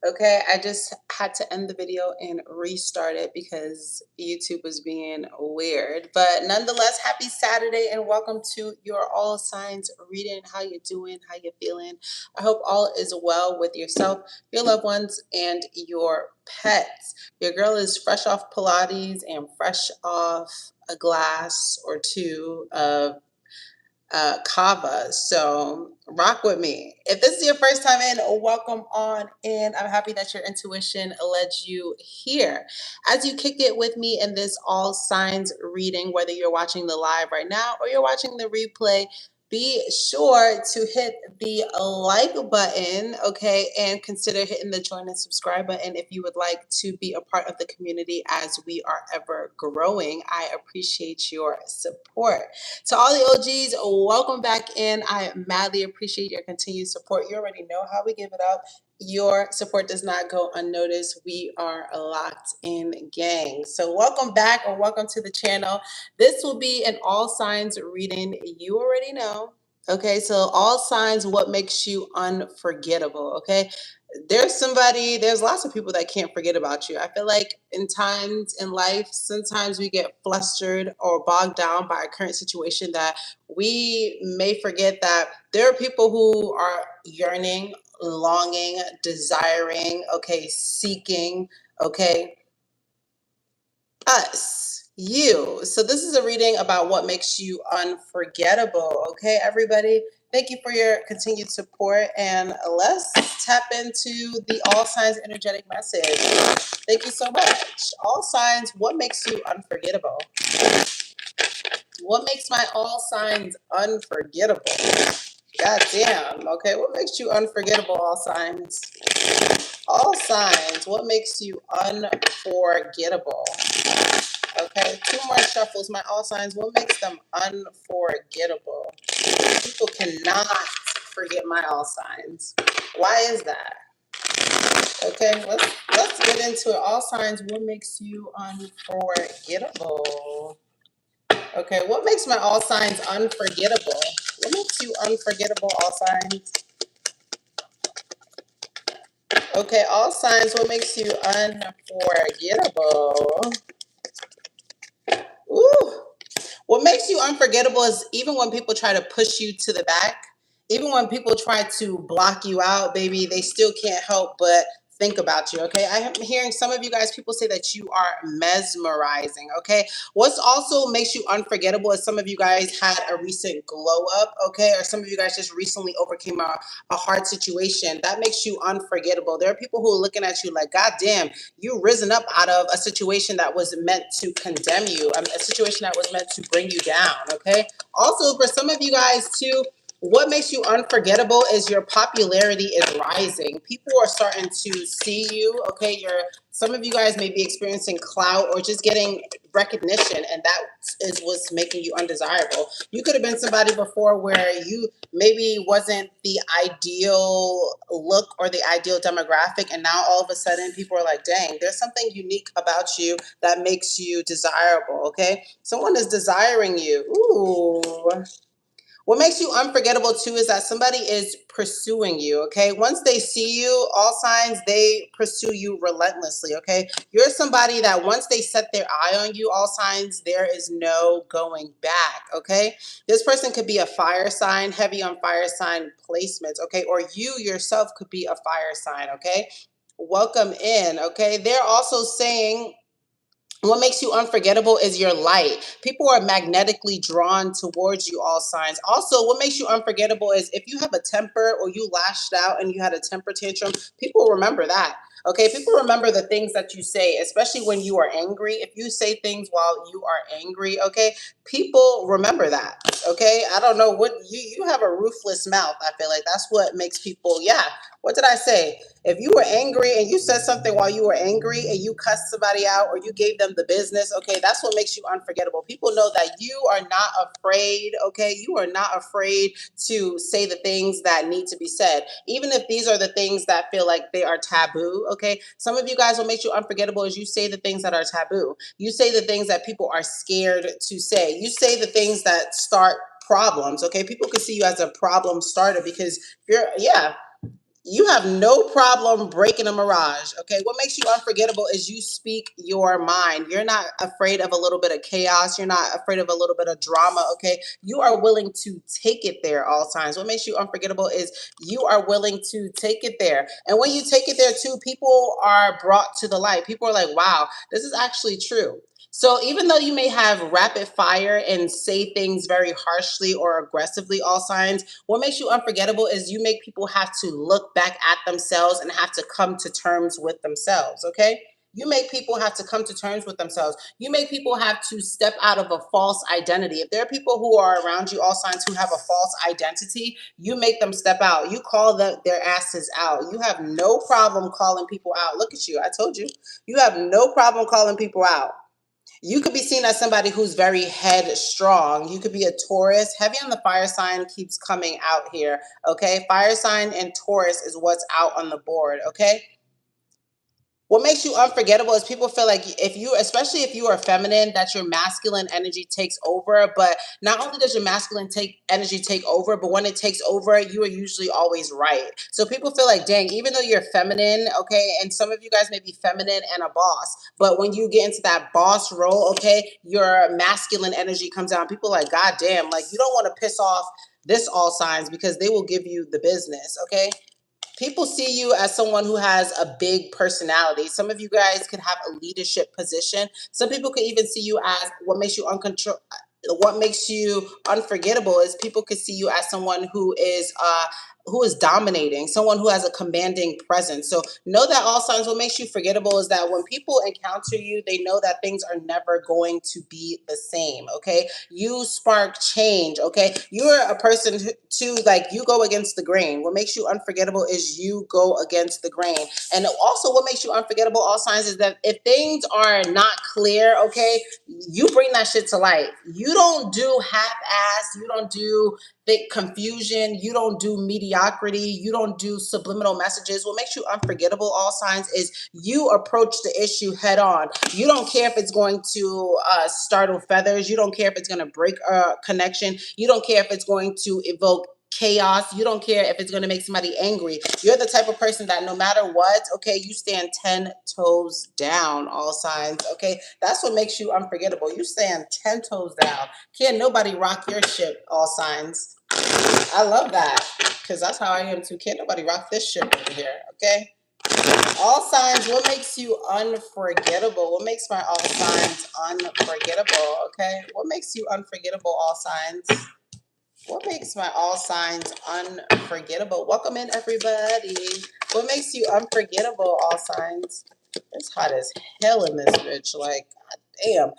Okay, I just had to end the video and restart it because YouTube was being weird. But nonetheless, happy Saturday and welcome to your All Signs reading. How you doing? How you feeling? I hope all is well with yourself, your loved ones, and your pets. Your girl is fresh off Pilates and fresh off a glass or two of kava. So rock with me. If this is your first time in, welcome on in. I'm happy that your intuition led you here. As you kick it with me in this all signs reading, whether you're watching the live right now or you're watching the replay, be sure to hit the like button, okay, and consider hitting the join and subscribe button if you would like to be a part of the community as we are ever growing. I appreciate your support. To all the OGs, welcome back in. I madly appreciate your continued support. You already know how we give it up. Your support does not go unnoticed. We are locked in, gang. So welcome back or welcome to the channel. This will be an all signs reading. You already know. Okay, so all signs, what makes you unforgettable? Okay, there's lots of people that can't forget about you. I feel like in times in life, sometimes we get flustered or bogged down by a current situation that we may forget that there are people who are yearning, longing, desiring, okay, seeking, okay, us, you. So this is a reading about what makes you unforgettable. Okay, everybody. Thank you for your continued support, and let's tap into the all signs energetic message. Thank you so much. All signs, what makes you unforgettable? What makes my all signs unforgettable? God damn. Okay, what makes you unforgettable, all signs? All signs, what makes you unforgettable? Okay, two more shuffles. My all signs, what makes them unforgettable? People cannot forget my all signs. Why is that? Okay, let's get into it. All signs, what makes you unforgettable? Okay, what makes my all signs unforgettable? What makes you unforgettable, all signs? Okay, all signs, what makes you unforgettable? Ooh. What makes you unforgettable is even when people try to push you to the back, even when people try to block you out, baby, they still can't help but think about you, okay? I am hearing some of you guys, people say that you are mesmerizing, okay? What's also makes you unforgettable is some of you guys had a recent glow up, okay? Or some of you guys just recently overcame a hard situation. That makes you unforgettable. There are people who are looking at you like, God damn, you risen up out of a situation that was meant to condemn you, a situation that was meant to bring you down, okay? Also, for some of you guys too, what makes you unforgettable is your popularity is rising. People are starting to see you, okay? Some of you guys may be experiencing clout or just getting recognition, and that is what's making you undesirable. You could have been somebody before where you maybe wasn't the ideal look or the ideal demographic, and now all of a sudden people are like, dang, there's something unique about you that makes you desirable, okay? Someone is desiring you. Ooh. What makes you unforgettable too is that somebody is pursuing you, okay? Once they see you, all signs, they pursue you relentlessly, okay? You're somebody that once they set their eye on you, all signs, there is no going back, okay? This person could be a fire sign, heavy on fire sign placements, okay? Or you yourself could be a fire sign, okay? Welcome in, okay? They're also saying what makes you unforgettable is your light. People are magnetically drawn towards you, all signs. Also, what makes you unforgettable is if you have a temper or you lashed out and you had a temper tantrum, people remember that. Okay, people remember the things that you say, especially when you are angry. If you say things while you are angry, okay, people remember that. Okay, I don't know what you have a ruthless mouth. I feel like that's what makes people, yeah. What did I say? If you were angry and you said something while you were angry and you cussed somebody out or you gave them the business, okay, that's what makes you unforgettable. People know that you are not afraid, okay? You are not afraid to say the things that need to be said, even if these are the things that feel like they are taboo, okay? Some of you guys, what makes you unforgettable is you say the things that are taboo. You say the things that people are scared to say. You say the things that start problems, okay? People can see you as a problem starter because yeah, You have no problem breaking a mirage. Okay. What makes you unforgettable is you speak your mind. You're not afraid of a little bit of chaos. You're not afraid of a little bit of drama. Okay. You are willing to take it there all times. What makes you unforgettable is you are willing to take it there. And when you take it there too, people are brought to the light. People are like, wow, this is actually true. So even though you may have rapid fire and say things very harshly or aggressively, all signs, what makes you unforgettable is you make people have to look back at themselves and have to come to terms with themselves, okay? You make people have to come to terms with themselves. You make people have to step out of a false identity. If there are people who are around you, all signs, who have a false identity, you make them step out. You call their asses out. You have no problem calling people out. Look at you. I told you. You have no problem calling people out. You could be seen as somebody who's very headstrong. You could be a Taurus. Heavy on the fire sign keeps coming out here. Okay. Fire sign and Taurus is what's out on the board. Okay. What makes you unforgettable is people feel like if you, especially if you are feminine, that your masculine energy takes over. But not only does your masculine energy take over, but when it takes over, you are usually always right. So people feel like, dang, even though you're feminine, okay, and some of you guys may be feminine and a boss, but when you get into that boss role, okay, your masculine energy comes out. People are like, God damn, like you don't want to piss off this all signs because they will give you the business, okay? People see you as someone who has a big personality. Some of you guys could have a leadership position. Some people could even see you as what makes you uncontrol. What makes you unforgettable is people could see you as someone who is dominating, someone who has a commanding presence. So know that all signs. What makes you forgettable is that when people encounter you, they know that things are never going to be the same. Okay, you spark change. Okay, you're a person too, like you go against the grain. What makes you unforgettable is you go against the grain. And also what makes you unforgettable, all signs, is that if things are not clear, okay, you bring that shit to light. You don't do half-ass, you don't do thick confusion, you don't do mediocrity, you don't do subliminal messages. What makes you unforgettable, all signs, is you approach the issue head on. You don't care if it's going to startle feathers. You don't care if it's going to break a connection. You don't care if it's going to evoke chaos. You don't care if it's going to make somebody angry. You're the type of person that no matter what, okay, you stand 10 toes down, all signs, okay? That's what makes you unforgettable. You stand 10 toes down. Can't nobody rock your ship, all signs. I love that because that's how I am too. Can't nobody rock this ship over here, okay? All signs, what makes you unforgettable? What makes my all signs unforgettable, okay? What makes you unforgettable, all signs? What makes my all signs unforgettable? Welcome in, everybody. What makes you unforgettable, all signs? It's hot as hell in this bitch. Like, God damn.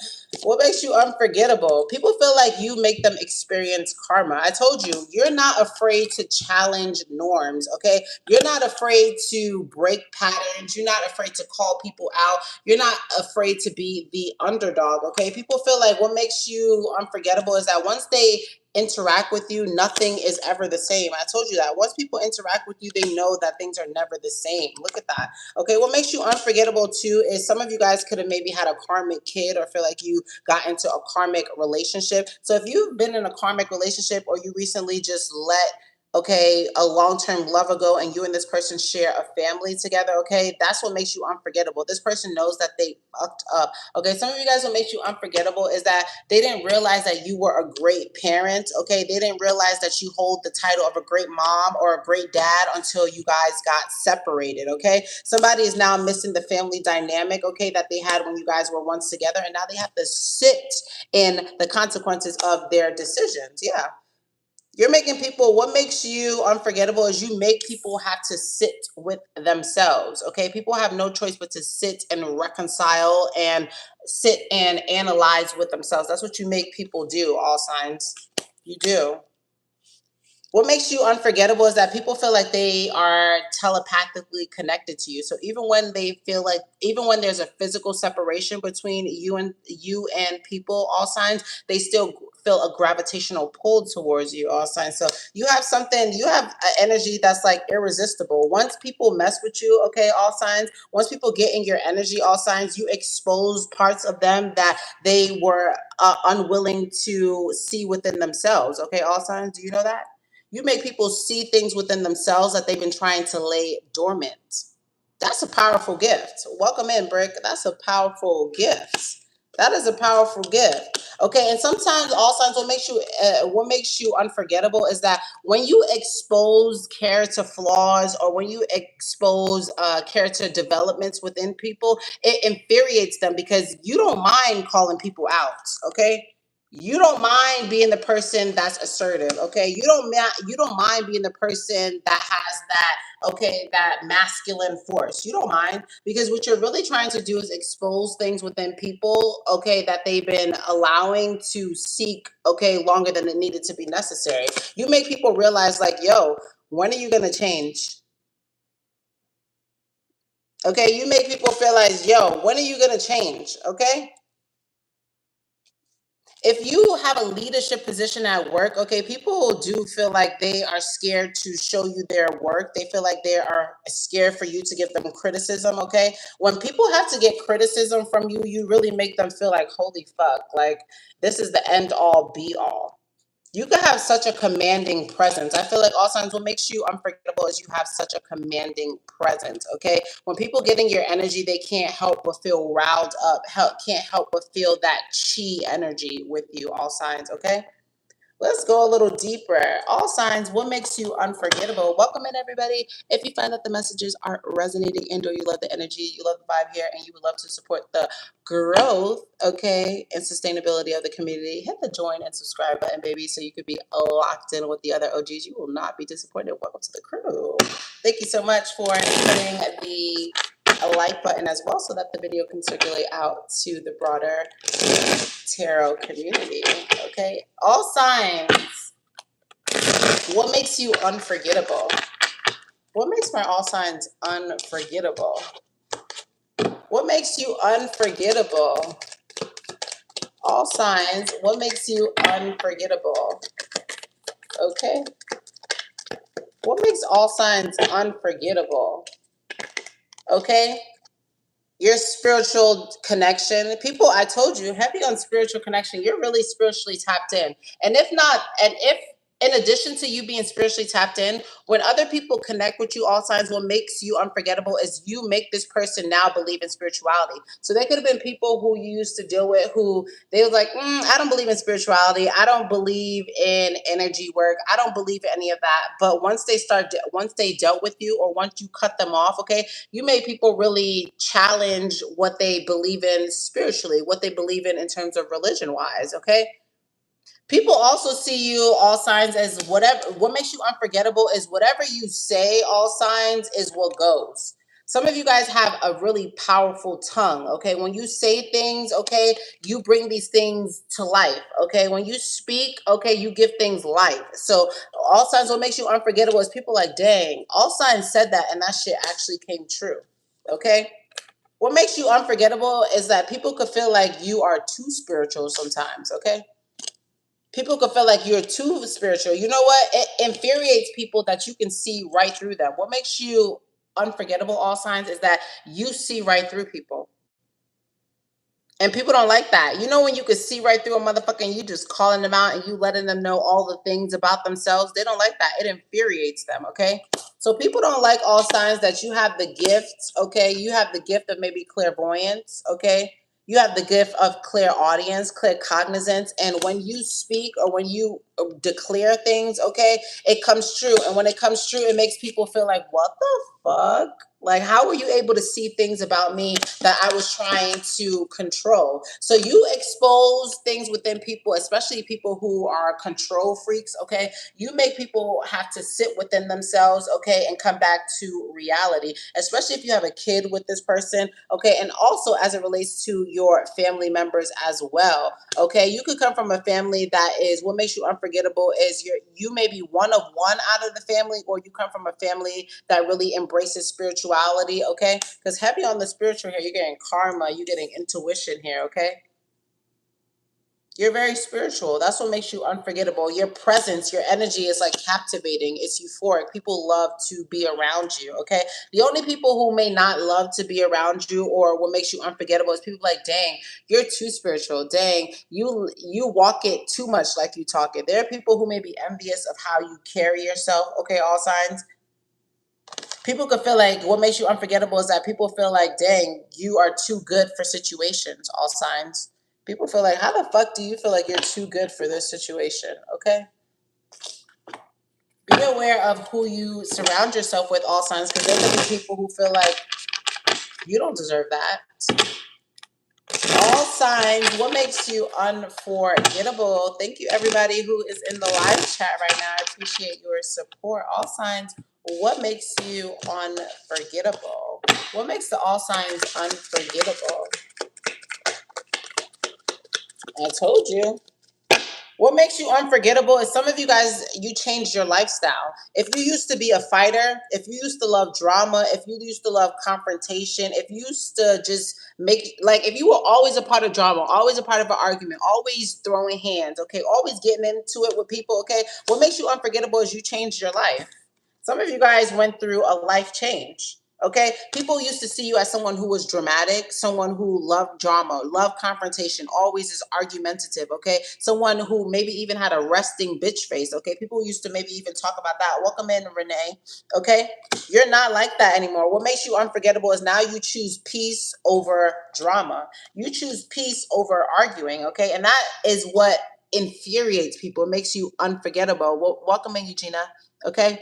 What makes you unforgettable? People feel like you make them experience karma. I told you, you're not afraid to challenge norms, okay? You're not afraid to break patterns. You're not afraid to call people out. You're not afraid to be the underdog, okay? People feel like what makes you unforgettable is that once they interact with you, nothing is ever the same. I told you that. Once people interact with you, they know that things are never the same. Look at that. Okay, what makes you unforgettable too is some of you guys could have maybe had a karmic kid or feel like you got into a karmic relationship. So if you've been in a karmic relationship or you recently just let okay a long-term love ago and you and this person share a family together, okay, that's what makes you unforgettable. This person knows that they fucked up. Okay, some of you guys, what makes you unforgettable is that they didn't realize that you were a great parent. Okay, they didn't realize that you hold the title of a great mom or a great dad until you guys got separated. Okay, somebody is now missing the family dynamic, okay, that they had when you guys were once together, and now they have to sit in the consequences of their decisions. Yeah, you're making people, what makes you unforgettable is you make people have to sit with themselves. Okay. People have no choice but to sit and reconcile and sit and analyze with themselves. That's what you make people do, all signs. You do. What makes you unforgettable is that people feel like they are telepathically connected to you. So even when they feel like, even when there's a physical separation between you and people, all signs, they still feel a gravitational pull towards you, all signs. So you have something, you have an energy that's like irresistible. Once people mess with you, okay, all signs, once people get in your energy, all signs, you expose parts of them that they were unwilling to see within themselves. Okay, all signs, do you know that? You make people see things within themselves that they've been trying to lay dormant. That's a powerful gift. Welcome in, Brick. That's a powerful gift. That is a powerful gift. Okay, and sometimes all signs what makes you unforgettable is that when you expose character flaws or when you expose character developments within people, it infuriates them because you don't mind calling people out. Okay, you don't mind being the person that's assertive. Okay, you don't mind being the person that has that masculine force. You don't mind because what you're really trying to do is expose things within people, okay, that they've been allowing to seek, okay, longer than it needed to be necessary. You make people realize, like, yo, when are you gonna change? Okay, you make people feel like, yo, when are you gonna change? Okay, if you have a leadership position at work, okay, people do feel like they are scared to show you their work. They feel like they are scared for you to give them criticism, okay? When people have to get criticism from you, you really make them feel like, holy fuck, like this is the end all be all. You can have such a commanding presence. I feel like all times what makes you unforgettable is you have such a commanding presence. Okay. When people get in your energy, they can't help but feel riled up, can't help but feel that chi energy with you, all signs. Okay. Let's go a little deeper. All signs, what makes you unforgettable? Welcome in, everybody. If you find that the messages are resonating and or you love the energy, you love the vibe here, and you would love to support the growth, okay, and sustainability of the community, hit the join and subscribe button, baby, so you could be locked in with the other OGs. You will not be disappointed. Welcome to the crew. Thank you so much for hitting the like button as well so that the video can circulate out to the broader tarot community. Okay, all signs, what makes you unforgettable? What makes my all signs unforgettable? What makes you unforgettable? All signs, what makes you unforgettable? Okay, what makes all signs unforgettable? Okay, your spiritual connection. People, I told you, heavy on spiritual connection. You're really spiritually tapped in. And if not, and if in addition to you being spiritually tapped in, when other people connect with you, all signs, what makes you unforgettable is you make this person now believe in spirituality. So there could have been people who you used to deal with who they was like, I don't believe in spirituality. I don't believe in energy work. I don't believe in any of that. But once they dealt with you or once you cut them off, okay, you made people really challenge what they believe in spiritually, what they believe in terms of religion wise. Okay. People also see you, all signs, as whatever. What makes you unforgettable is whatever you say, all signs, is what goes. Some of you guys have a really powerful tongue. Okay. When you say things, okay, you bring these things to life. Okay. When you speak, okay, you give things life. So, all signs, what makes you unforgettable is people like, dang, all signs said that and that shit actually came true. Okay. What makes you unforgettable is that people could feel like you are too spiritual sometimes. Okay. People could feel like you're too spiritual. You know what? It infuriates people that you can see right through them. What makes you unforgettable, all signs, is that you see right through people. And people don't like that. You know when you can see right through a motherfucker and you just calling them out and you letting them know all the things about themselves? They don't like that. It infuriates them, okay? So people don't like all signs that you have the gift, okay? You have the gift of maybe clairvoyance, okay? You have the gift of clear audience, clear cognizance. And when you speak or when you declare things, okay, it comes true. And when it comes true, it makes people feel like, what the fuck? Like, how were you able to see things about me that I was trying to control? So you expose things within people, especially people who are control freaks, okay? You make people have to sit within themselves, okay, and come back to reality, especially if you have a kid with this person, okay? And also as it relates to your family members as well, okay? You could come from a family that is, what makes you unforgettable is you may be one of one out of the family, or you come from a family that really embraces spirituality, okay? Because heavy on the spiritual here, you're getting karma, you're getting intuition here, okay? You're very spiritual. That's what makes you unforgettable. Your presence, your energy is like captivating. It's euphoric. People love to be around you. Okay. The only people who may not love to be around you or what makes you unforgettable is people like, dang, you're too spiritual. Dang, you walk it too much like you talk it. There are people who may be envious of how you carry yourself. Okay, all signs. People could feel like what makes you unforgettable is that people feel like, dang, you are too good for situations, all signs. People feel like, how the fuck do you feel like you're too good for this situation? Okay. Be aware of who you surround yourself with, all signs, because there could be people who feel like you don't deserve that. All signs, what makes you unforgettable? Thank you, everybody who is in the live chat right now. I appreciate your support. All signs, what makes you unforgettable? What makes the all signs unforgettable? I told you. What makes you unforgettable is some of you guys, you changed your lifestyle. If you used to be a fighter, if you used to love drama, if you used to love confrontation, if you used to just make, like, if you were always a part of drama, always a part of an argument, always throwing hands, okay, always getting into it with people, okay, what makes you unforgettable is you changed your life. Some of you guys went through a life change. Okay, people used to see you as someone who was dramatic, someone who loved drama, loved confrontation, always is argumentative. Okay, someone who maybe even had a resting bitch face. Okay, people used to maybe even talk about that. Welcome in, Renee. Okay, you're not like that anymore. What makes you unforgettable is now you choose peace over drama. You choose peace over arguing. Okay, and that is what infuriates people. It makes you unforgettable. Well, welcome in, Eugenia. Okay,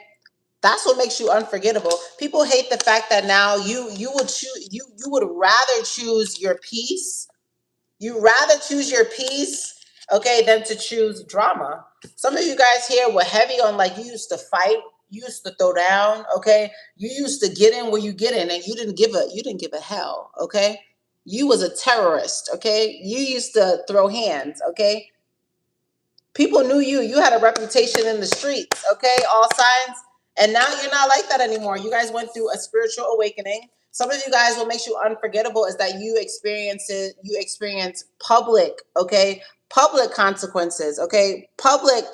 that's what makes you unforgettable. People hate the fact that now you would choose you would rather choose your peace. You rather choose your peace, okay, than to choose drama. Some of you guys here were heavy on like you used to fight, you used to throw down, okay? You used to get in where you get in and you didn't give a hell, okay? You was a terrorist, okay? You used to throw hands, okay? People knew you. You had a reputation in the streets, okay? All signs. And now you're not like that anymore. You guys went through a spiritual awakening. Some of you guys, what makes you unforgettable is that you experience public, okay? Public consequences, okay? Public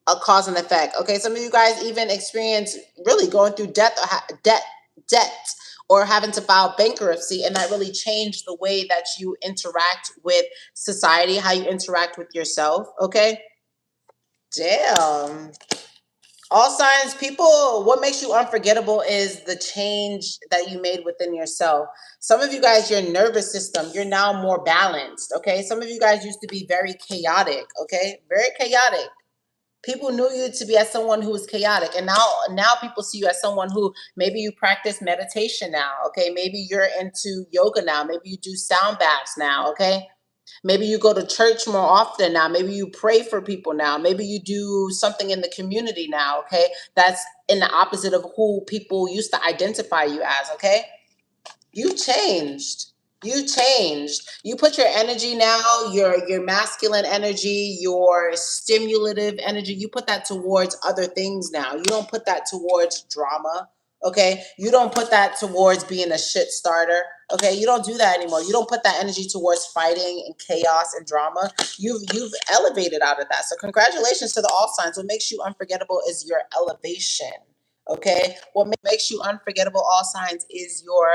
a cause and effect. Okay, some of you guys even experience really going through debt or having to file bankruptcy, and that really changed the way that you interact with society, how you interact with yourself. Okay, damn. All signs, people, what makes you unforgettable is the change that you made within yourself. Some of you guys, your nervous system, you're now more balanced. Okay. Some of you guys used to be very chaotic. Okay. Very chaotic. People knew you to be as someone who was chaotic, and now people see you as someone who maybe you practice meditation now. Okay. Maybe you're into yoga now. Maybe you do sound baths now. Okay. Maybe you go to church more often now. Maybe you pray for people now. Maybe you do something in the community now, okay? That's in the opposite of who people used to identify you as, okay? You changed. You changed. You put your energy now, your masculine energy, your stimulative energy, you put that towards other things now. You don't put that towards drama. Okay. You don't put that towards being a shit starter. Okay. You don't do that anymore. You don't put that energy towards fighting and chaos and drama. You've elevated out of that. So congratulations to the all signs. What makes you unforgettable is your elevation. Okay. What makes you unforgettable, all signs, is your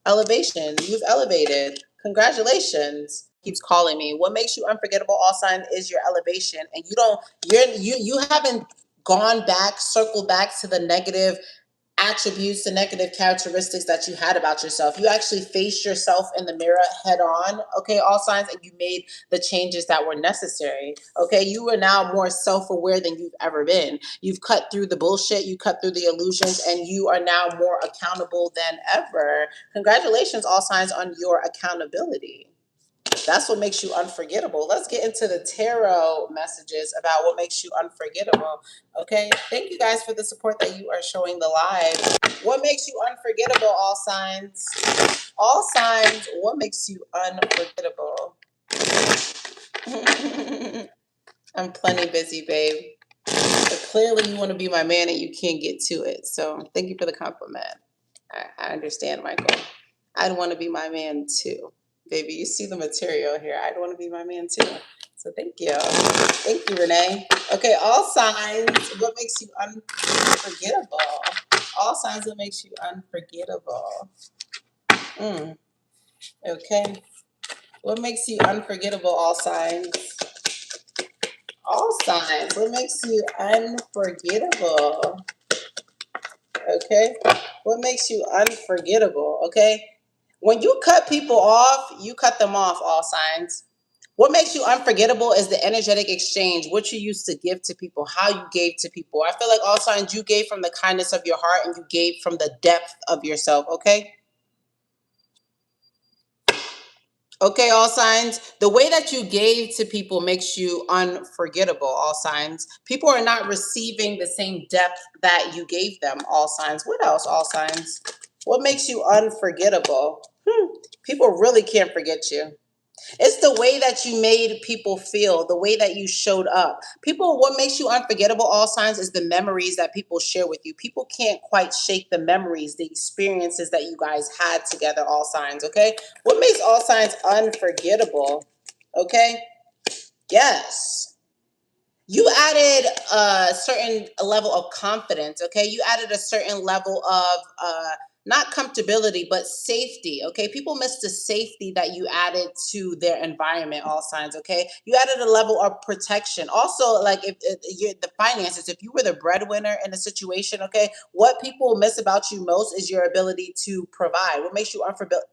elevation. You've elevated. Congratulations. Keeps calling me. What makes you unforgettable, all sign, is your elevation. And you haven't gone back, circled back to the negative attributes, the negative characteristics that you had about yourself. You actually faced yourself in the mirror head on, okay, all signs, and you made the changes that were necessary. Okay, you are now more self-aware than you've ever been. You've cut through the bullshit, you cut through the illusions, and you are now more accountable than ever. Congratulations, all signs, on your accountability. That's what makes you unforgettable. Let's get into the tarot messages about what makes you unforgettable. Okay. Thank you guys for the support that you are showing the live. What makes you unforgettable, all signs? All signs, what makes you unforgettable? I'm plenty busy, babe. But clearly you want to be my man and you can't get to it. So thank you for the compliment. I understand, Michael. I'd want to be my man too. Baby, you see the material here. I'd want to be my man too. So thank you. Thank you, Renee. Okay, all signs. What makes you unforgettable? All signs. What makes you unforgettable? Mm, okay. What makes you unforgettable? All signs. All signs. What makes you unforgettable? Okay. What makes you unforgettable? Okay. When you cut people off, you cut them off, all signs. What makes you unforgettable is the energetic exchange, what you used to give to people, how you gave to people. I feel like all signs you gave from the kindness of your heart and you gave from the depth of yourself, okay? Okay, all signs. The way that you gave to people makes you unforgettable, all signs. People are not receiving the same depth that you gave them, all signs. What else, all signs? What makes you unforgettable? People really can't forget you. It's the way that you made people feel, the way that you showed up. People, what makes you unforgettable, all signs, is the memories that people share with you. People can't quite shake the memories, the experiences that you guys had together, all signs, okay? What makes all signs unforgettable? Okay? Yes. You added a certain level of confidence, okay? You added a certain level of not comfortability but safety, okay? People miss the safety that you added to their environment, all signs, okay? You added a level of protection also, like if you're the finances, if you were the breadwinner in a situation, okay, what people miss about you most is your ability to provide. What makes you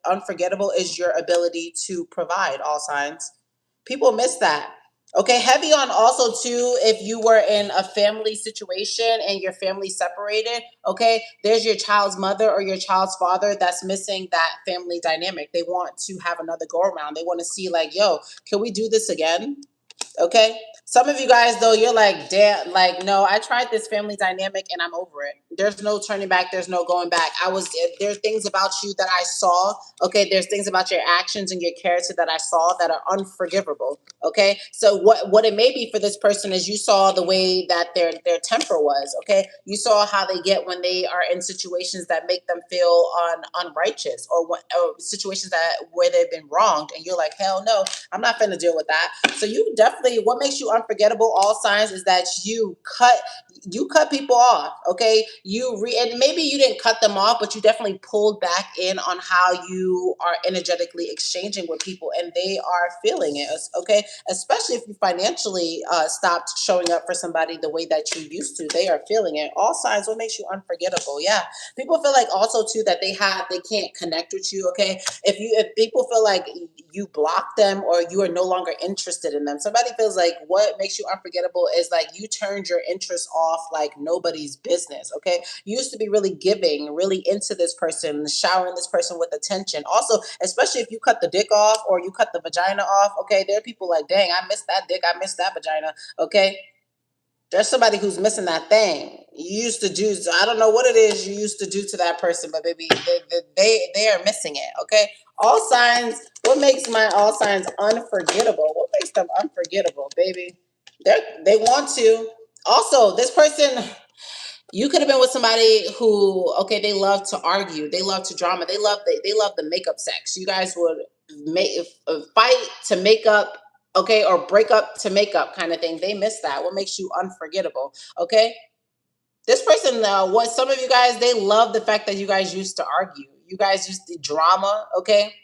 unforgettable is your ability to provide, all signs. People miss that. Okay, heavy on also too, if you were in a family situation and your family separated, okay, there's your child's mother or your child's father that's missing that family dynamic. They want to have another go around. They want to see, like, yo, can we do this again? Okay. Some of you guys though, you're like, damn, like, no, I tried this family dynamic and I'm over it. There's no turning back, there's no going back. There's things about you that I saw. Okay, there's things about your actions and your character that I saw that are unforgivable. Okay. So what it may be for this person is you saw the way that their temper was. Okay. You saw how they get when they are in situations that make them feel unrighteous, or situations that where they've been wronged, and you're like, hell no, I'm not going to deal with that. So you definitely, what makes you unforgettable, all signs, is that you cut people off. Okay, and maybe you didn't cut them off, but you definitely pulled back in on how you are energetically exchanging with people, and they are feeling it. Okay, especially if you financially stopped showing up for somebody the way that you used to, they are feeling it. All signs. What makes you unforgettable? Yeah, people feel like also too that they can't connect with you. Okay, if people feel like you block them or you are no longer interested in them, somebody feels like what makes you unforgettable is like you turned your interest off like nobody's business. Okay, you used to be really giving, really into this person, showering this person with attention. Also, especially if you cut the dick off or you cut the vagina off, okay, there are people like, dang, I missed that dick, I missed that vagina. Okay, there's somebody who's missing that thing. You used to do, I don't know what it is you used to do to that person, but baby, they are missing it. Okay. All signs, what makes my all signs unforgettable? What makes them unforgettable, baby? They want to. Also, this person, you could have been with somebody who, okay, they love to argue, they love to drama, they love the makeup sex. You guys would make fight to make up, okay, or break up to make up kind of thing. They miss that. What makes you unforgettable? Okay, this person, what some of you guys, they love the fact that you guys used to argue. You guys used to drama. Okay,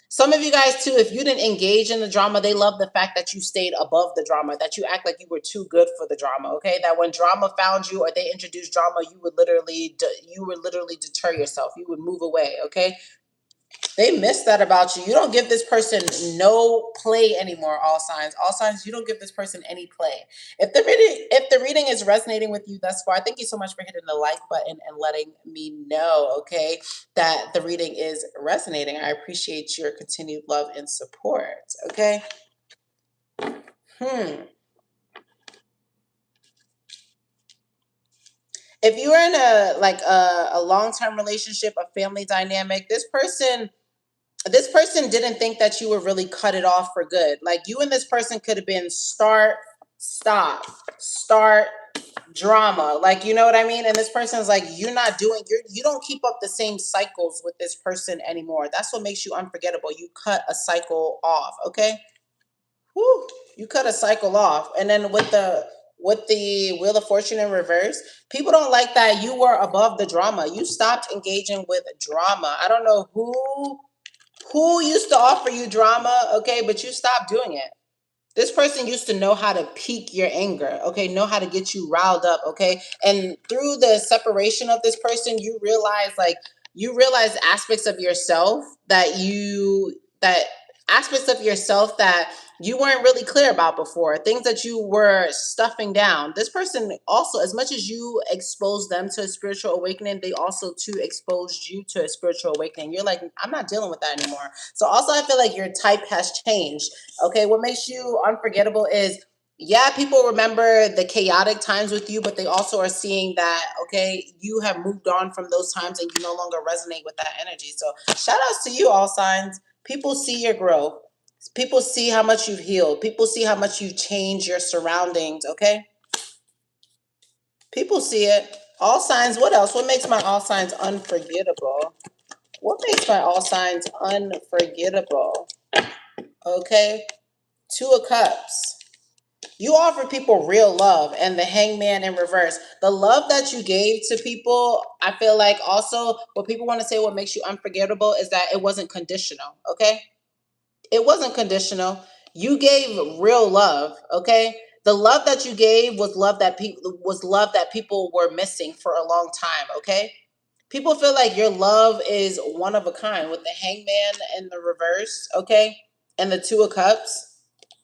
some of you guys too, if you didn't engage in the drama, they love the fact that you stayed above the drama, that you act like you were too good for the drama. Okay, that when drama found you or they introduced drama, you would literally deter yourself. You would move away. Okay, they miss that about you. You don't give this person no play anymore. All signs, all signs. You don't give this person any play. If the reading is resonating with you thus far, thank you so much for hitting the like button and letting me know. Okay, that the reading is resonating. I appreciate your continued love and support. Okay. Hmm. If you're in a long term relationship, a family dynamic, this person didn't think that you would really cut it off for good. Like you and this person could have been start, stop, start, drama. Like you know what I mean? And this person's like, you don't keep up the same cycles with this person anymore. That's what makes you unforgettable. You cut a cycle off, okay? Whew, you cut a cycle off. And then with the Wheel of Fortune in reverse, people don't like that you were above the drama. You stopped engaging with drama. I don't know who used to offer you drama, okay, but you stopped doing it. This person used to know how to pique your anger, okay, know how to get you riled up, okay? And through the separation of this person, you realize aspects of yourself that aspects of yourself that you weren't really clear about before, things that you were stuffing down. This person also, as much as you exposed them to a spiritual awakening, they also too exposed you to a spiritual awakening. You're like, I'm not dealing with that anymore. So also I feel like your type has changed. Okay, what makes you unforgettable is, yeah, people remember the chaotic times with you, but they also are seeing that, okay, you have moved on from those times and you no longer resonate with that energy. So shout outs to you, all signs. People see your growth. People see how much you've healed. People see how much you've changed your surroundings, okay? People see it. All signs, what else? What makes my all signs unforgettable? What makes my all signs unforgettable? Okay, Two of Cups. You offer people real love, and the Hangman in reverse. The love that you gave to people, I feel like also what people want to say what makes you unforgettable is that it wasn't conditional, okay? It wasn't conditional. You gave real love, okay? The love that you gave was love that people were missing for a long time, okay? People feel like your love is one of a kind with the Hangman in the reverse, okay? And the Two of Cups.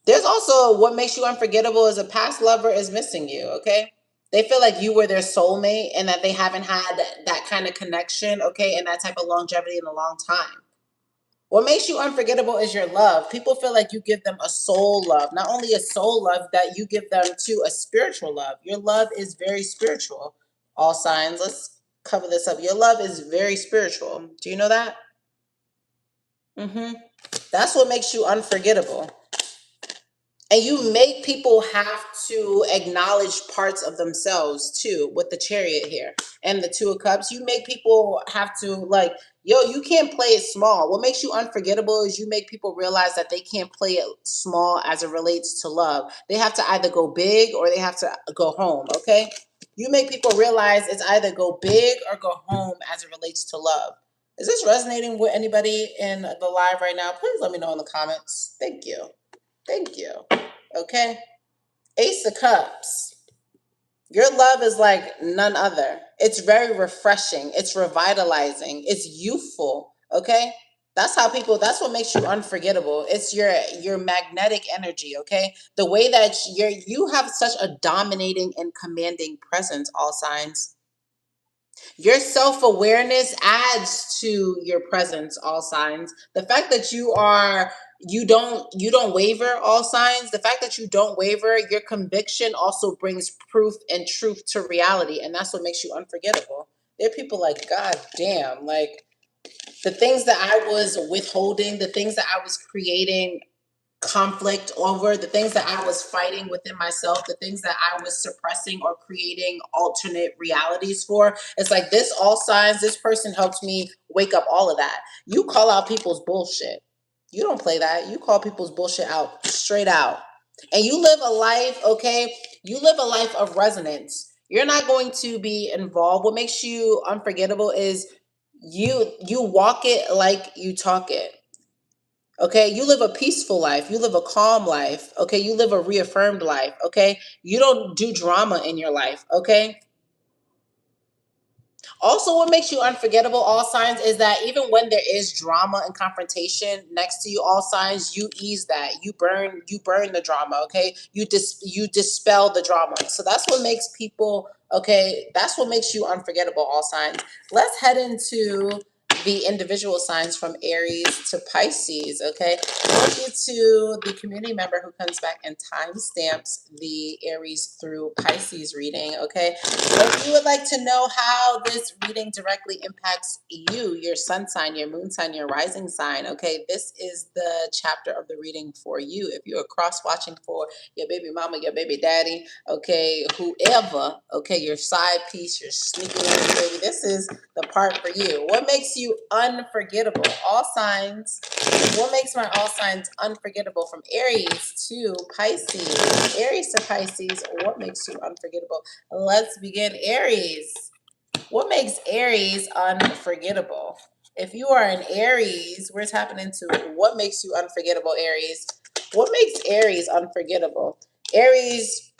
There's also what makes you unforgettable is a past lover is missing you, okay? They feel like you were their soulmate and that they haven't had that kind of connection, okay, and that type of longevity in a long time. What makes you unforgettable is your love. People feel like you give them a soul love, not only a soul love, that you give them to a spiritual love. Your love is very spiritual. All signs, let's cover this up. Your love is very spiritual. Do you know that? Mm-hmm. That's what makes you unforgettable. And you make people have to acknowledge parts of themselves too with the Chariot here and the Two of Cups. You make people have to, like, yo, you can't play it small. What makes you unforgettable is you make people realize that they can't play it small as it relates to love. They have to either go big or they have to go home, okay? You make people realize it's either go big or go home as it relates to love. Is this resonating with anybody in the live right now? Please let me know in the comments. Thank you. Thank you. Okay. Ace of Cups. Your love is like none other. It's very refreshing. It's revitalizing. It's youthful. Okay. That's what makes you unforgettable. It's your magnetic energy. Okay. The way that you have such a dominating and commanding presence, all signs. Your self-awareness adds to your presence, all signs. The fact that you don't waver, all signs. The fact that you don't waver, your conviction also brings proof and truth to reality, and that's what makes you unforgettable. There are people like, God damn, like the things that I was withholding, the things that I was creating conflict over, the things that I was fighting within myself, the things that I was suppressing or creating alternate realities for. It's like this all signs, this person helped me wake up all of that. You call out people's bullshit. You don't play that. You call people's bullshit out straight out. And you live a life, okay? You live a life of resonance. You're not going to be involved. What makes you unforgettable is you walk it like you talk it. Okay, you live a peaceful life. You live a calm life. Okay, you live a reaffirmed life. Okay, you don't do drama in your life. Okay, also, what makes you unforgettable, all signs, is that even when there is drama and confrontation next to you, all signs, you ease that. You burn the drama, okay? You dispel the drama. So that's what makes people, okay, that's what makes you unforgettable, all signs. Let's head into the individual signs from Aries to Pisces, okay? Thank you to the community member who comes back and timestamps the Aries through Pisces reading, okay? If you would like to know how this reading directly impacts you, your sun sign, your moon sign, your rising sign, okay, this is the chapter of the reading for you. If you're cross watching for your baby mama, your baby daddy, okay, whoever, okay, your side piece, your sneaky little baby, this is the part for you. What makes you you unforgettable? All signs. What makes my all signs unforgettable? From Aries to Pisces. Aries to Pisces, what makes you unforgettable? Let's begin. Aries. What makes Aries unforgettable? If you are an Aries, we're tapping into what makes you unforgettable, Aries. What makes Aries unforgettable? Aries,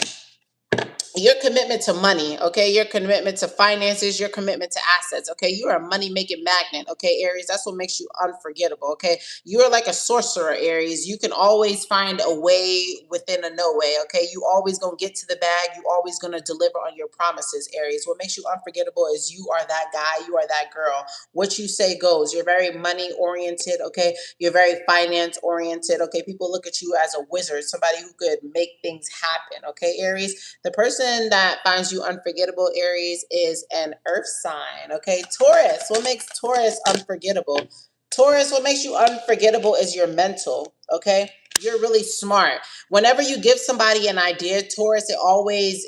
your commitment to money, okay? Your commitment to finances, your commitment to assets, okay? You're a money making magnet, okay, Aries? That's what makes you unforgettable, okay? You're like a sorcerer, Aries. You can always find a way within a no way, okay? You always gonna get to the bag. You always gonna deliver on your promises, Aries. What makes you unforgettable is you are that guy, you are that girl. What you say goes. You're very money oriented, okay? You're very finance oriented, okay? People look at you as a wizard, somebody who could make things happen, okay, Aries? The person that finds you unforgettable, Aries, is an earth sign, okay? Taurus, what makes Taurus unforgettable? Taurus, what makes you unforgettable is your mental, okay? You're really smart. Whenever you give somebody an idea, Taurus, it always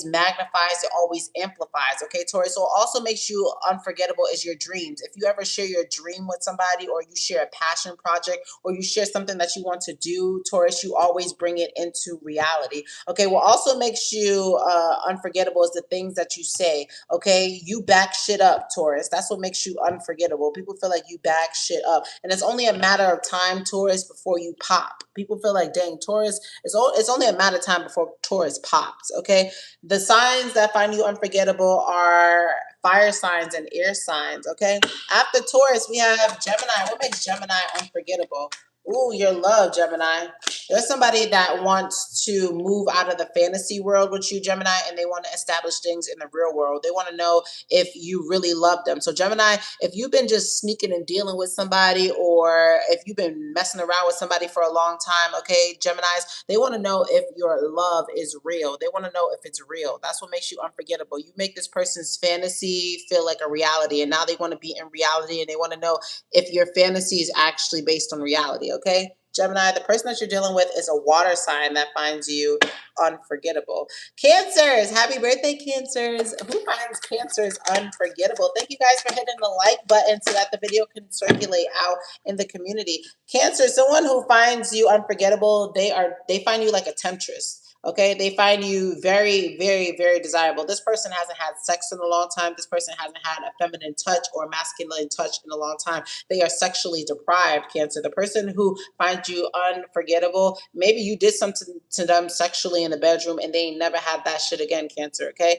magnifies, it always amplifies. Okay, Taurus. So it also makes you unforgettable is your dreams. If you ever share your dream with somebody, or you share a passion project, or you share something that you want to do, Taurus, you always bring it into reality. Okay, what also makes you unforgettable is the things that you say. Okay, you back shit up, Taurus. That's what makes you unforgettable. People feel like you back shit up, and it's only a matter of time, Taurus, before you pop. People feel like, dang, Taurus. It's only a matter of time before Taurus pops. Okay, the signs that find you unforgettable are fire signs and air signs. Okay, after Taurus, we have Gemini. What makes Gemini unforgettable? Ooh, your love, Gemini. There's somebody that wants to move out of the fantasy world with you, Gemini, and they want to establish things in the real world. They want to know if you really love them. So, Gemini, if you've been just sneaking and dealing with somebody, or if you've been messing around with somebody for a long time, okay, Geminis, they want to know if your love is real. They want to know if it's real. That's what makes you unforgettable. You make this person's fantasy feel like a reality, and now they want to be in reality, and they want to know if your fantasy is actually based on reality, okay? Gemini, the person that you're dealing with is a water sign that finds you unforgettable. Cancers, happy birthday, Cancers. Who finds Cancers unforgettable? Thank you guys for hitting the like button so that the video can circulate out in the community. Cancer, someone who finds you unforgettable, they find you like a temptress. Okay, they find you very, very, very desirable. This person hasn't had sex in a long time. This person hasn't had a feminine touch or masculine touch in a long time. They are sexually deprived, Cancer. The person who finds you unforgettable, maybe you did something to them sexually in the bedroom and they ain't never had that shit again, Cancer, okay?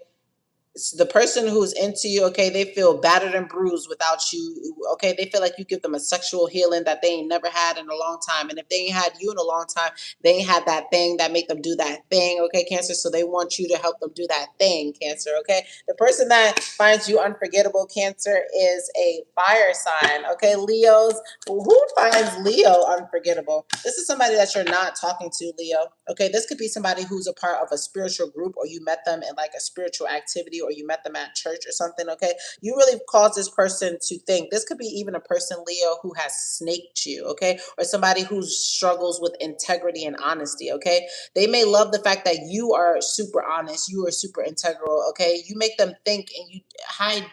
The person who's into you, okay, they feel battered and bruised without you, okay? They feel like you give them a sexual healing that they ain't never had in a long time. And if they ain't had you in a long time, they ain't had that thing that make them do that thing, okay, Cancer? So they want you to help them do that thing, Cancer, okay? The person that finds you unforgettable, Cancer, is a fire sign, okay? Leos, who finds Leo unforgettable? This is somebody that you're not talking to, Leo, okay? This could be somebody who's a part of a spiritual group, or you met them in like a spiritual activity, or you met them at church or something, okay? You really cause this person to think. This could be even a person, Leo, who has snaked you, okay? Or somebody who struggles with integrity and honesty, okay? They may love the fact that you are super honest, you are super integral, okay? You make them think, and you, hi,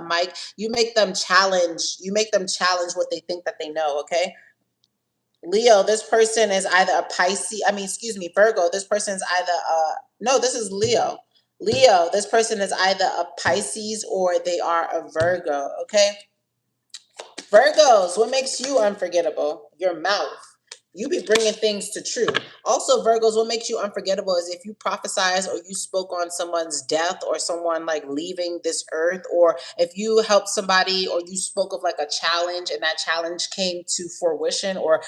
Mike, you make them challenge what they think that they know, okay? Leo, this person is either a Pisces, I mean, excuse me, Virgo, this person is either no, this is Leo. Leo, this person is either a Pisces or they are a Virgo, okay? Virgos, what makes you unforgettable? Your mouth. You be bringing things to truth. Also, Virgos, what makes you unforgettable is if you prophesize or you spoke on someone's death, or someone like leaving this earth, or if you helped somebody, or you spoke of like a challenge and that challenge came to fruition, or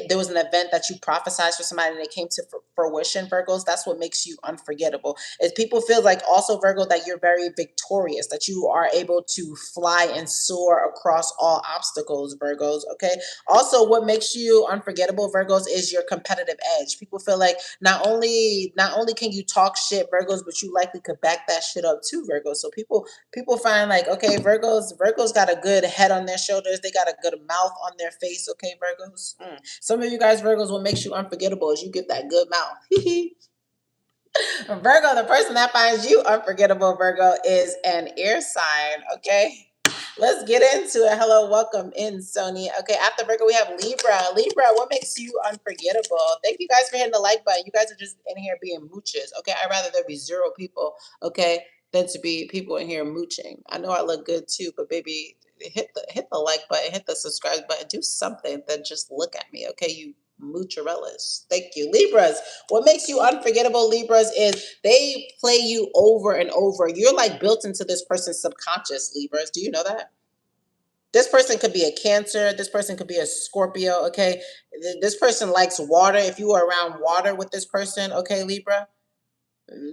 there was an event that you prophesized for somebody and it came to fruition, Virgos, that's what makes you unforgettable. Is people feel like also, Virgo, that you're very victorious, that you are able to fly and soar across all obstacles, Virgos, okay? Also, what makes you unforgettable, Virgos, is your competitive edge. People feel like not only can you talk shit, Virgos, but you likely could back that shit up too, Virgos. So people find like, okay, Virgos got a good head on their shoulders. They got a good mouth on their face, okay, Virgos. Some of you guys, Virgos, what makes you unforgettable is you get that good mouth. Virgo, the person that finds you unforgettable, Virgo, is an air sign, okay? Let's get into it. Hello, welcome in, Sony. Okay, after Virgo, we have Libra. Libra, what makes you unforgettable? Thank you guys for hitting the like button. You guys are just in here being mooches. Okay, I'd rather there be zero people, okay, than to be people in here mooching. I know I look good too, but baby, hit the like button, hit the subscribe button, do something than just look at me. Okay, you mozzarellas. Thank you. Libras, what makes you unforgettable, Libras, is they play you over and over. You're like built into this person's subconscious, Libras. Do you know that? This person could be a Cancer. This person could be a Scorpio. Okay. This person likes water. If you are around water with this person, okay, Libra,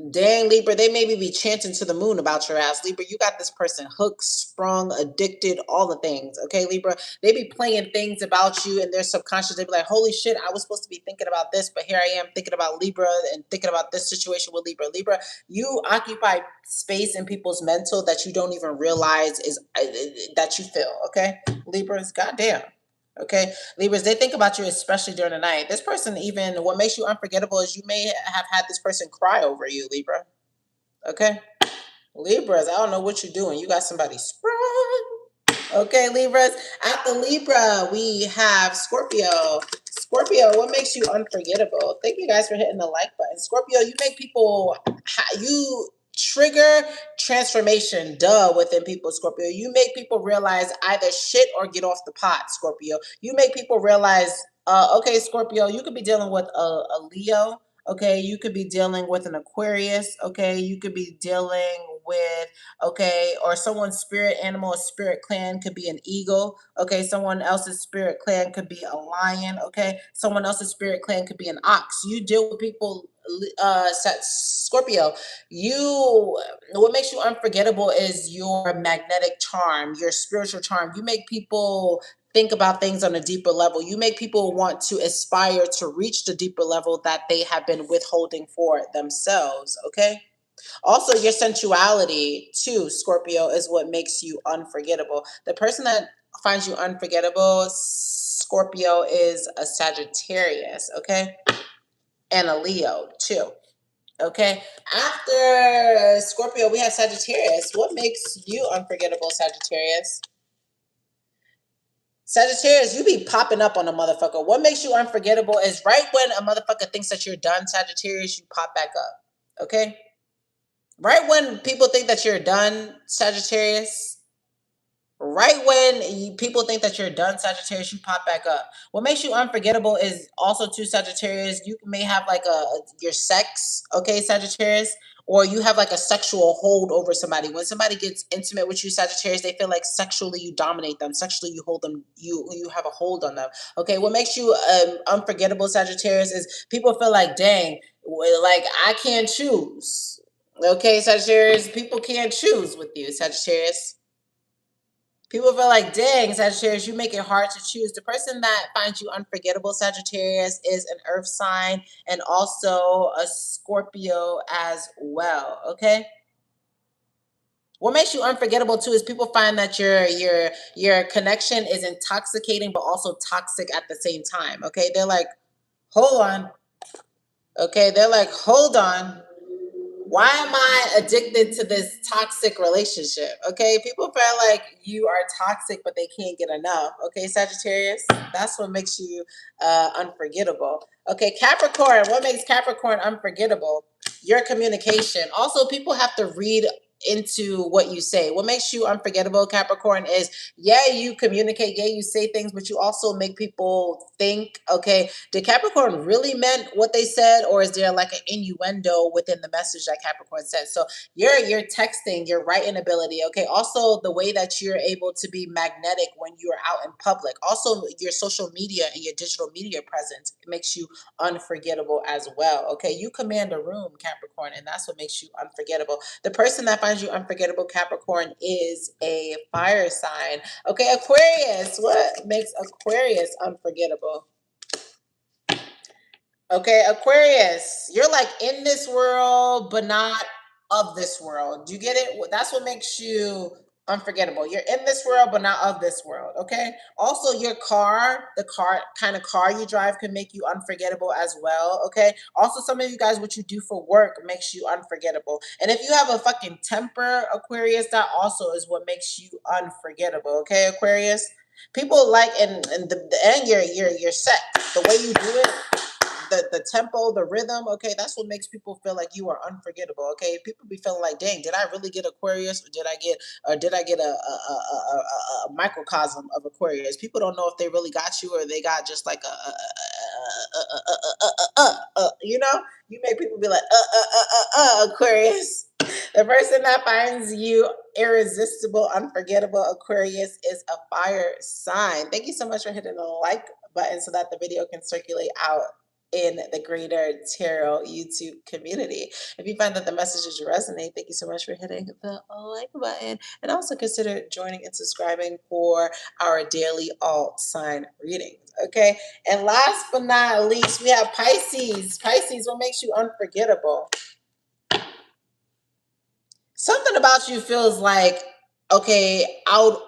dang, Libra, they maybe be chanting to the moon about your ass. Libra, you got this person hooked, sprung, addicted, all the things. Okay, Libra, they be playing things about you in their subconscious. They be like, holy shit, I was supposed to be thinking about this, but here I am thinking about Libra and thinking about this situation with Libra. Libra, you occupy space in people's mental that you don't even realize is that you feel. Okay, Libras, goddamn. Okay, Libras, they think about you especially during the night. This person, even what makes you unforgettable is you may have had this person cry over you, Libra. Okay, Libras, I don't know what you're doing. You got somebody sprung. Okay, Libras. After Libra, we have Scorpio. Scorpio, what makes you unforgettable? Thank you guys for hitting the like button. Scorpio, you make people, you trigger transformation, within people, Scorpio. You make people realize either shit or get off the pot, Scorpio. You make people realize, okay, Scorpio, you could be dealing with a Leo. Okay, you could be dealing with an Aquarius. Okay, you could be dealing with, okay, or someone's spirit animal, a spirit clan could be an eagle. Okay, someone else's spirit clan could be a lion. Okay, someone else's spirit clan could be an ox. You deal with people, Scorpio. You, what makes you unforgettable is your magnetic charm, your spiritual charm. You make people think about things on a deeper level. You make people want to aspire to reach the deeper level that they have been withholding for themselves. Okay. Also, your sensuality, too, Scorpio, is what makes you unforgettable. The person that finds you unforgettable, Scorpio, is a Sagittarius, okay? And a Leo, too. Okay. After Scorpio, we have Sagittarius. What makes you unforgettable, Sagittarius? Sagittarius, you be popping up on a motherfucker. What makes you unforgettable is right when a motherfucker thinks that you're done, Sagittarius, you pop back up. Okay? Right when people think that you're done, Sagittarius, right when people think that you're done, Sagittarius, you pop back up. What makes you unforgettable is also to Sagittarius, you may have like your sex, okay, Sagittarius, or you have like a sexual hold over somebody. When somebody gets intimate with you, Sagittarius, they feel like sexually you dominate them, sexually you hold them, you have a hold on them. Okay, what makes you unforgettable, Sagittarius, is people feel like, dang, like I can't choose. Okay, Sagittarius, people can't choose with you, Sagittarius. People feel like, dang, Sagittarius, you make it hard to choose. The person that finds you unforgettable, Sagittarius, is an earth sign and also a Scorpio as well. Okay. What makes you unforgettable too is people find that your connection is intoxicating but also toxic at the same time. Okay. They're like, hold on. Okay. They're like, hold on. Why am I addicted to this toxic relationship? Okay, people feel like you are toxic, but they can't get enough. Okay, Sagittarius, that's what makes you unforgettable. Okay, Capricorn, what makes Capricorn unforgettable? Your communication. Also, people have to read into what you say. What makes you unforgettable, Capricorn, is yeah, you communicate, yeah, you say things, but you also make people think, okay, did Capricorn really meant what they said, or is there like an innuendo within the message that Capricorn said? So your texting, your writing ability, okay. Also, the way that you're able to be magnetic when you're out in public. Also, your social media and your digital media presence makes you unforgettable as well. Okay, you command a room, Capricorn, and that's what makes you unforgettable. The person that finds you unforgettable, Capricorn, is a fire sign. Okay, Aquarius. What makes Aquarius unforgettable? Okay, Aquarius, you're like in this world, but not of this world. Do you get it? That's what makes you unforgettable. You're in this world, but not of this world. Okay. Also, your car, the kind of car you drive, can make you unforgettable as well. Okay. Also, some of you guys, what you do for work makes you unforgettable. And if you have a fucking temper, Aquarius, that also is what makes you unforgettable. Okay, Aquarius. People like and your set, the way you do it, the tempo, the rhythm, okay, that's what makes people feel like you are unforgettable. Okay, people be feeling like, dang, did I really get Aquarius, or did I get a microcosm of Aquarius? People don't know if they really got you or they got just like you know, you make people be like Aquarius. The person that finds you irresistible, unforgettable, Aquarius, is a fire sign. Thank you so much for hitting the like button so that the video can circulate out in the greater tarot YouTube community. If you find that the messages resonate, thank you so much for hitting the like button, and also consider joining and subscribing for our daily alt sign readings. Okay, and last but not least, we have Pisces. Pisces, what makes you unforgettable? Something about you feels like, okay, out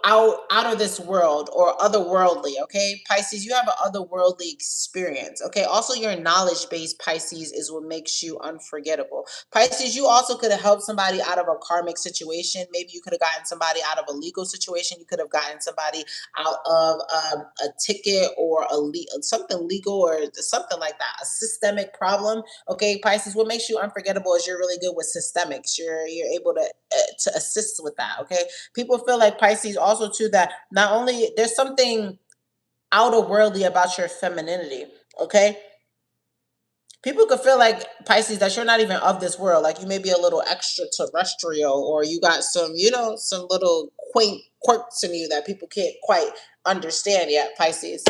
of this world or otherworldly. Okay, Pisces, you have an otherworldly experience. Okay, also your knowledge based, Pisces, is what makes you unforgettable. Pisces, you also could have helped somebody out of a karmic situation. Maybe you could have gotten somebody out of a legal situation. You could have gotten somebody out of a ticket or something legal or something like that, a systemic problem. Okay, Pisces, what makes you unforgettable is you're really good with systemics. You're able to assist with that. Okay, people feel like, Pisces, also too, that not only there's something outer worldly about your femininity. Okay, people could feel like, Pisces, that you're not even of this world. Like you may be a little extraterrestrial, or you got some, some little quaint quirks in you that people can't quite understand yet, Pisces.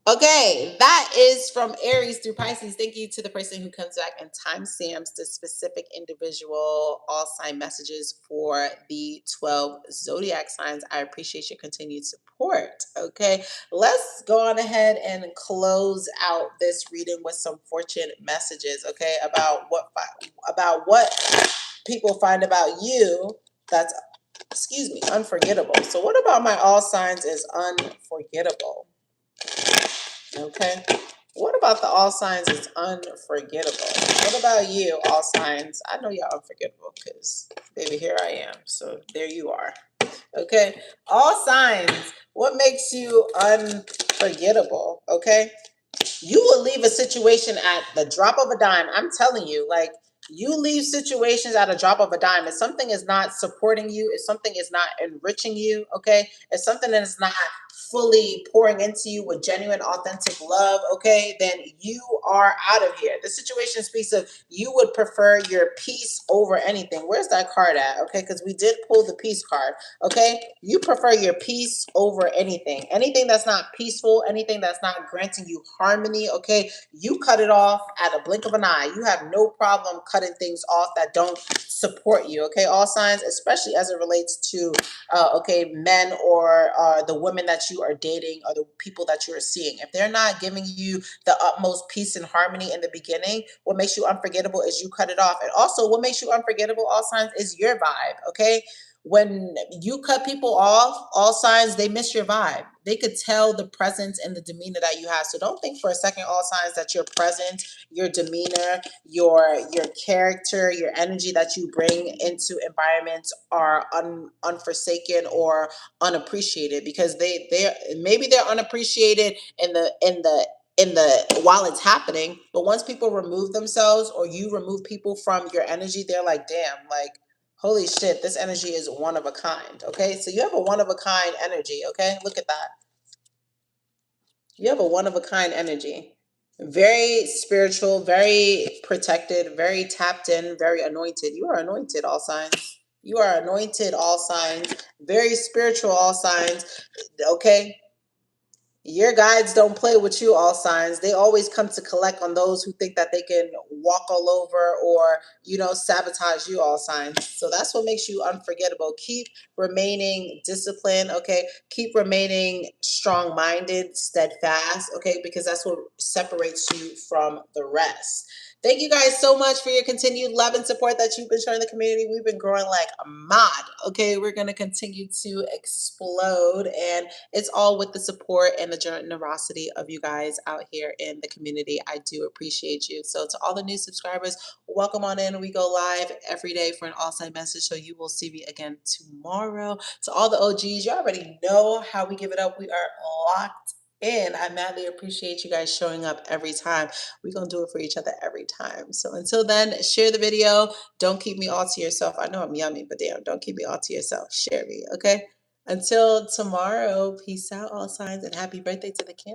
Okay, that is from Aries through Pisces. Thank you to the person who comes back and timestamps the specific individual all sign messages for the 12 zodiac signs. I appreciate your continued support. Okay, let's go on ahead and close out this reading with some fortune messages. Okay, about what people find about you that's, excuse me, unforgettable. So, what about my all signs is unforgettable? Okay. What about the all signs is unforgettable? What about you, all signs? I know y'all unforgettable because, baby, here I am. So there you are. Okay. All signs. What makes you unforgettable? Okay. You will leave a situation at the drop of a dime. I'm telling you, like, you leave situations at a drop of a dime. If something is not supporting you, if something is not enriching you, okay, if something is not fully pouring into you with genuine, authentic love, okay, then you are out of here. The situation speaks of you would prefer your peace over anything. Where's that card at? Okay, because we did pull the peace card. Okay, you prefer your peace over anything. Anything that's not peaceful, anything that's not granting you harmony, okay, you cut it off at a blink of an eye. You have no problem cutting things off that don't support you. Okay, all signs, especially as it relates to okay, men or the women that you are dating or the people that you are seeing. If they're not giving you the utmost peace and harmony in the beginning, what makes you unforgettable is you cut it off. And also, what makes you unforgettable, all signs, is your vibe. Okay, when you cut people off, all signs, they miss your vibe. They could tell the presence and the demeanor that you have. So don't think for a second, all signs, that your presence, your demeanor, your character, your energy that you bring into environments are unforsaken or unappreciated, because they're unappreciated in the while it's happening. But once people remove themselves, or you remove people from your energy, they're like, damn, like, holy shit, this energy is one of a kind. Okay, so you have a one of a kind energy. Okay, look at that. You have a one of a kind energy. Very spiritual, very protected, very tapped in, very anointed. You are anointed, all signs. You are anointed, all signs. Very spiritual, all signs. Okay, your guides don't play with you, all signs. They always come to collect on those who think that they can walk all over or, sabotage you, all signs. So that's what makes you unforgettable. Keep remaining disciplined, okay? Keep remaining strong-minded, steadfast, okay? Because that's what separates you from the rest. Thank you guys so much for your continued love and support that you've been showing the community. We've been growing like a mod. Okay, we're going to continue to explode, and it's all with the support and the generosity of you guys out here in the community. I do appreciate you. So, to all the new subscribers, welcome on in. We go live every day for an all side message, so you will see me again tomorrow. To all the OGs, you already know how we give it up. We are locked in. I madly appreciate you guys showing up every time. We're going to do it for each other every time. So until then, share the video. Don't keep me all to yourself. I know I'm yummy, but damn, don't keep me all to yourself. Share me, okay? Until tomorrow, peace out, all signs, and happy birthday to the kid.